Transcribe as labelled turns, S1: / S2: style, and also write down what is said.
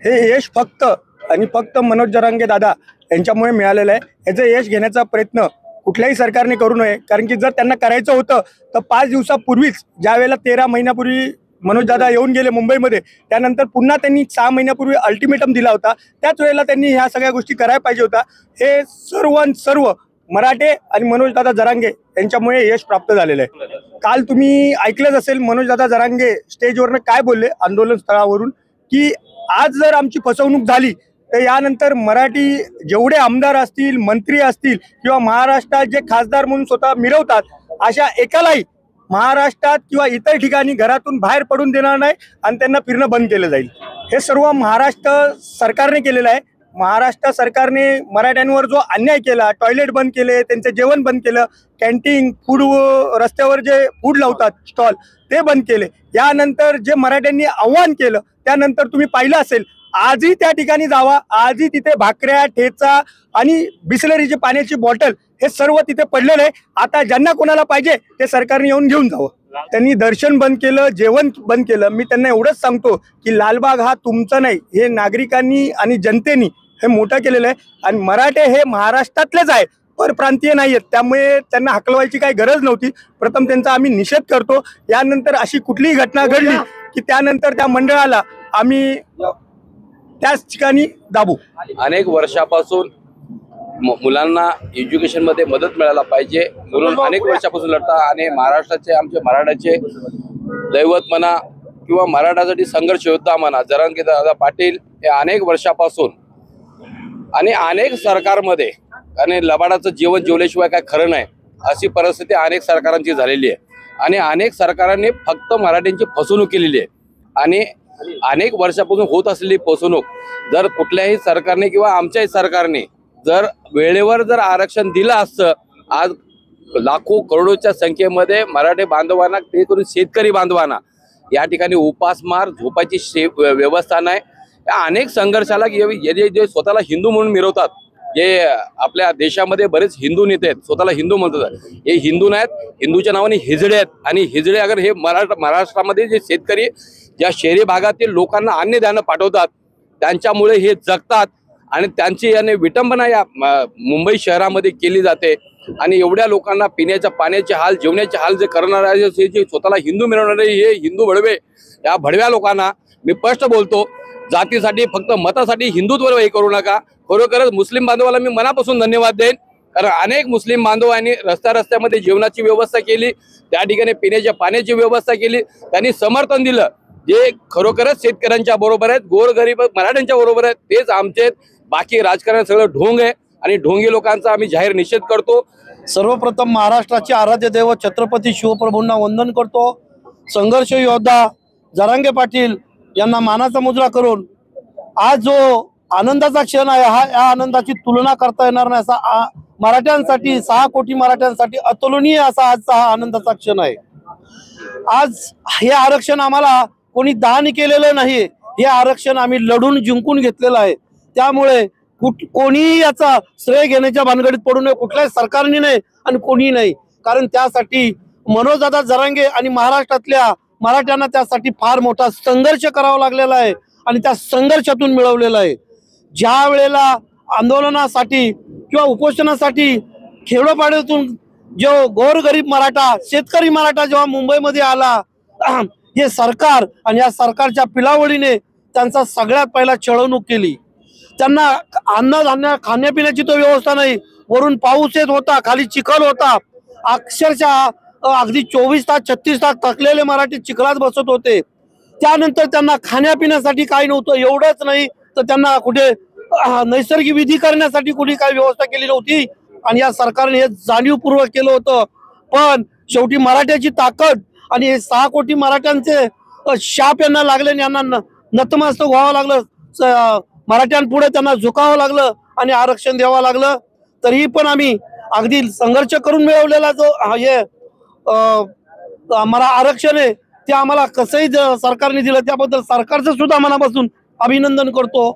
S1: हे यश फक्त आणि फक्त मनोज जरांगे दादा यांच्यामुळे मिळालेलं आहे। याचं यश घेण्याचा प्रयत्न कुठल्याही सरकारने करू नये, कारण की जर त्यांना करायचं होतं तर 5 दिवसापूर्वीच, ज्या वेळेला 13 महिन्यापूर्वी मनोज दादा येऊन गेले मुंबईमध्ये, त्यानंतर पुन्हा त्यांनी 6 महिन्यापूर्वी अल्टिमेटम दिला होता, त्याच वेळेला त्यांनी ह्या सगळ्या गोष्टी करायला पाहिजे होता। हे सर्व मराठे आणि मनोज दादा जरांगे यांच्यामुळे यश प्राप्त झालेलं आहे। काल तुम्ही ऐकलंच असेल मनोज दादा जरांगे स्टेजवरनं काय बोलले आंदोलन स्थळावरून, की आज जर आमची फसवणूक झाली तर यानंतर मराठी जेवढे आमदार असतील, मंत्री असतील किंवा महाराष्ट्रात जे खासदार म्हणून स्वतः मिरवतात, अशा एकालाही महाराष्ट्रात किंवा इतर ठिकाणी घरातून बाहेर पडून देणार नाही आणि त्यांना फिरणं बंद केलं जाईल। हे सर्व महाराष्ट्र सरकारने केलेलं आहे। महाराष्ट्र सरकारने मराठ्यांवर जो अन्याय केला, टॉयलेट बंद केले, त्यांचं जेवण बंद केलं, कॅन्टीन फूड, रस्त्यावर जे फूड लावतात स्टॉल ते बंद केले। यानंतर जे मराठ्यांनी आव्हान केलं त्यानंतर तुम्ही पाहिलं असेल, आजही त्या ठिकाणी जावा, आजही तिथे भाकऱ्या, ठेचा आणि बिसलरीची पाण्याची बॉटल हे सर्व तिथे पडलेलं आहे। आता ज्यांना कोणाला पाहिजे ते सरकारने येऊन घेऊन जावं। त्यांनी दर्शन बंद केलं, जेवण बंद केलं। मी त्यांना एवढंच सांगतो की लालबाग हा तुमचा नाही, हे नागरिकांनी आणि जनतेनी हे मोठं केलेलं आहे आणि मराठे हे महाराष्ट्रातलेच आहे, परप्रांतीय नाही आहेत, त्यामुळे त्यांना हकलवायची काही गरज नव्हती। प्रथम त्यांचा आम्ही निषेध करतो। यानंतर अशी कुठलीही घटना घडली की त्यानंतर त्या मंडळाला आम्ही त्याच ठिकाणी दाबू।
S2: अनेक वर्षापासून मुलांना एज्युकेशन मध्ये मदत मिळायला पाहिजे म्हणून अनेक वर्षापासून लढता आणि महाराष्ट्राचे आमचे मराठाचे दैवत म्हणा किंवा मराठासाठी संघर्ष योद्धा म्हणा जरांगे दादा पाटील हे अनेक वर्षापासून आणि अनेक सरकारमध्ये, आणि लबाडाचं जीवन जेवल्याशिवाय काय खरं नाही अशी परिस्थिती अनेक सरकारांची झालेली आहे आणि अनेक सरकारांनी फक्त मराठ्यांची फसवणूक केलेली आहे। आणि अनेक वर्षापासून होत असलेली फसवणूक जर कुठल्याही सरकारने किंवा आमच्याही सरकारने जर वेळेवर जर आरक्षण दिलं असतं, आज लाखो करोडोच्या संख्येमध्ये मराठी बांधवांना, ते करून शेतकरी बांधवांना या ठिकाणी उपासमार झोपायची व्यवस्था नाही। या अनेक संघर्षाला जे स्वतःला हिंदू म्हणून मिरवतात, जे आपल्या देशामध्ये बरेच हिंदू नेते आहेत, स्वतःला हिंदू म्हणतात, हे हिंदू नाहीत, हिंदूच्या नावाने हिजडे आहेत। आणि हिजडे अगर हे महाराष्ट्रामध्ये जे शेतकरी ज्या शहरी भागातील लोकांना अन्नधान्य पाठवतात त्यांच्यामुळे हे जगतात आणि त्यांची याने विटंबना या मुंबई शहरामध्ये केली जाते। आणि एवढ्या लोकांना पिण्याच्या पाण्याचे हाल, जेवणाचे हाल जे करणारे, जे स्वतःला हिंदू मिळवणारे हे हिंदू भडवे, या भडव्या लोकांना मी स्पष्ट बोलतो, जातीसाठी फक्त मतासाठी हिंदुत्व हे करू नका। खरोखरच मुस्लिम बांधवाला मी मनापासून धन्यवाद देईन, कारण अनेक मुस्लिम बांधवांनी रस्त्यामध्ये जेवणाची व्यवस्था केली, त्या ठिकाणी पिण्याच्या पाण्याची व्यवस्था केली, त्यांनी समर्थन दिलं, जे खरोखरच शेतकऱ्यांच्या बरोबर आहेत, गोरगरीब मराठ्यांच्या बरोबर आहेत, तेच आमचे। बाकी राजकारण सगळं ढोंग आहे आणि ढोंगी लोकांचा आम्ही जाहीर निषेध करतो।
S3: सर्वप्रथम महाराष्ट्राचे आराध्य दैवत छत्रपती शिवप्रभूंना वंदन करतो। संघर्ष योद्धा जरांगे पाटील यांना मानाचा मुजरा करून आज जो आनंदाचा क्षण आहे, या आनंदाची तुलना करता येणार नाही असा मराठ्यांसाठी, 6 कोटी मराठ्यांसाठी अतुलनीय असा आजचा हा आनंदाचा क्षण आहे। आज हे आरक्षण आम्हाला कोणी दान केलेलं नाही, हे आरक्षण आम्ही लढून जिंकून घेतलेलं आहे। त्यामुळे कोणी याचा श्रेय घेण्याच्या भानगडीत पडू नये, कुठल्याही सरकारने नाही आणि कोणी नाही, कारण त्यासाठी मनोजदादा जरांगे आणि महाराष्ट्रातल्या मराठ्यांना त्यासाठी फार मोठा संघर्ष करावा लागलेला आहे आणि त्या संघर्षातून मिळवलेला आहे। ज्या वेळेला आंदोलनासाठी किंवा उपोषणासाठी खेडोपाड्यातून जो गोरगरीब मराठा, शेतकरी मराठा जेव्हा मुंबईमध्ये आला, हे सरकार आणि या सरकारच्या पिलावळीने त्यांचा सगळ्यात पहिला छळवणूक केली। त्यांना अन्नधान्य खाण्यापिण्याची तो व्यवस्था नाही, वरून पाऊस येत होता, खाली चिखल होता, अक्षरशः अगदी 24 तास 36 तास थकलेले मराठी चिखलात बसत होते। त्यानंतर त्यांना खाण्यापिण्यासाठी काही नव्हतं, एवढंच नाही तर त्यांना कुठे नैसर्गिक विधी करण्यासाठी कुठे काही व्यवस्था केली नव्हती आणि या सरकारने हे जाणीवपूर्वक केलं होतं। पण शेवटी मराठ्याची ताकद आणि हे 6 कोटी मराठ्यांचे शाप यांना लागले आणि यांना नतमस्तक व्हावं लागलं, मराठ्यांपुढे त्यांना झुकावं लागलं आणि आरक्षण द्यावं लागलं। तरीही पण आम्ही अगदी संघर्ष करून मिळवलेला जो हे आम्हाला आरक्षण आहे ते आम्हाला कसंही सरकारने दिलं, त्याबद्दल सरकारचं सुद्धा मनापासून अभिनंदन करतो।